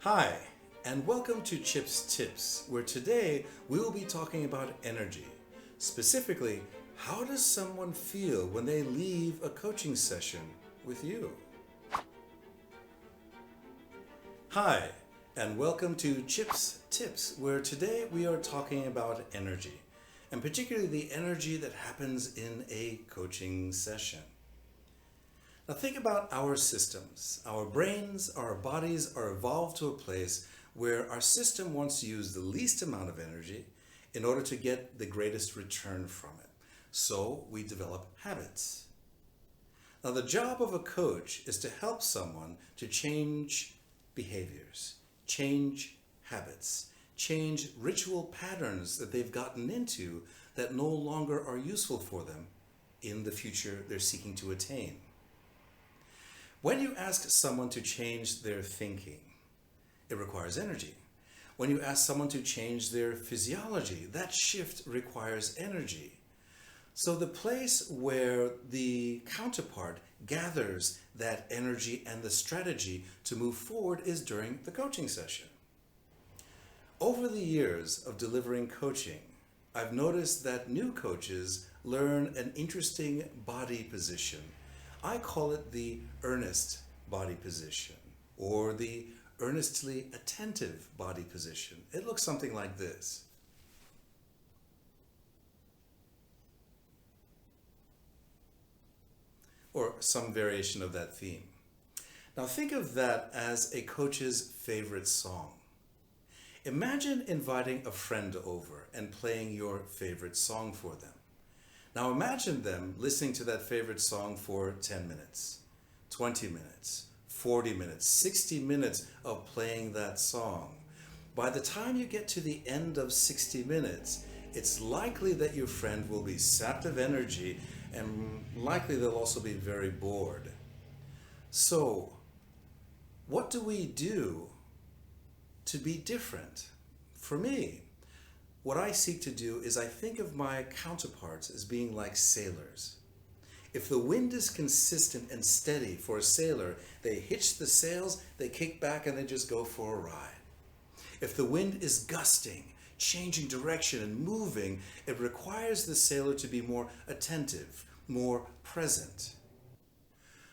Hi, and welcome to Chip's Tips, where today we will be talking about energy. Specifically, how does someone feel when they leave a coaching session with you? Hi, and welcome to Chip's Tips, where today we are talking about energy, and particularly the energy that happens in a coaching session. Now think about our systems. Our brains, our bodies are evolved to a place where our system wants to use the least amount of energy in order to get the greatest return from it. So we develop habits. Now the job of a coach is to help someone to change behaviors, change habits, change ritual patterns that they've gotten into that no longer are useful for them in the future they're seeking to attain. When you ask someone to change their thinking, it requires energy. When you ask someone to change their physiology, that shift requires energy. So the place where the counterpart gathers that energy and the strategy to move forward is during the coaching session. Over the years of delivering coaching, I've noticed that new coaches learn an interesting body position. I call it the earnest body position or the earnestly attentive body position. It looks something like this. Or some variation of that theme. Now think of that as a coach's favorite song. Imagine inviting a friend over and playing your favorite song for them. Now imagine them listening to that favorite song for 10 minutes, 20 minutes, 40 minutes, 60 minutes of playing that song. By the time you get to the end of 60 minutes, it's likely that your friend will be sapped of energy and likely they'll also be very bored. So, what do we do to be different? For me, what I seek to do is I think of my counterparts as being like sailors. If the wind is consistent and steady for a sailor, they hitch the sails, they kick back, and they just go for a ride. If the wind is gusting, changing direction and moving, it requires the sailor to be more attentive, more present.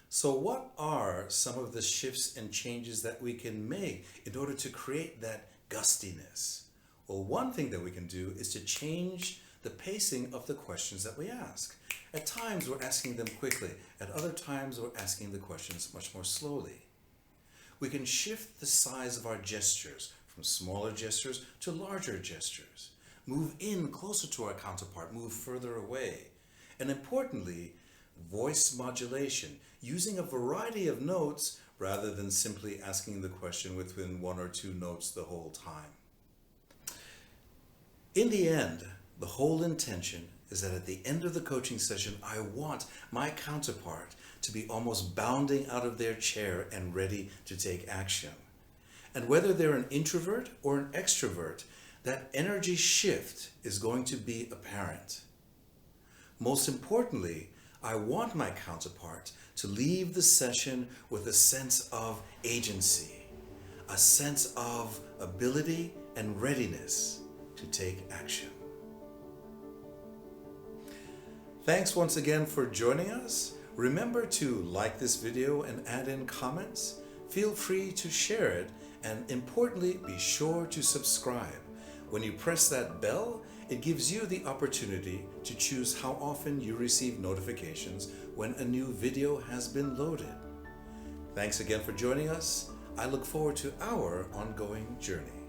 So what are some of the shifts and changes that we can make in order to create that gustiness? Well, one thing that we can do is to change the pacing of the questions that we ask. At times we're asking them quickly, at other times we're asking the questions much more slowly. We can shift the size of our gestures from smaller gestures to larger gestures. Move in closer to our counterpart, move further away. And importantly, voice modulation, using a variety of notes rather than simply asking the question within one or two notes the whole time. In the end, the whole intention is that at the end of the coaching session, I want my counterpart to be almost bounding out of their chair and ready to take action. And whether they're an introvert or an extrovert, that energy shift is going to be apparent. Most importantly, I want my counterpart to leave the session with a sense of agency, a sense of ability and readiness to take action. Thanks once again for joining us. Remember to like this video and add in comments. Feel free to share it, and importantly, be sure to subscribe. When you press that bell, it gives you the opportunity to choose how often you receive notifications when a new video has been loaded. Thanks again for joining us. I look forward to our ongoing journey.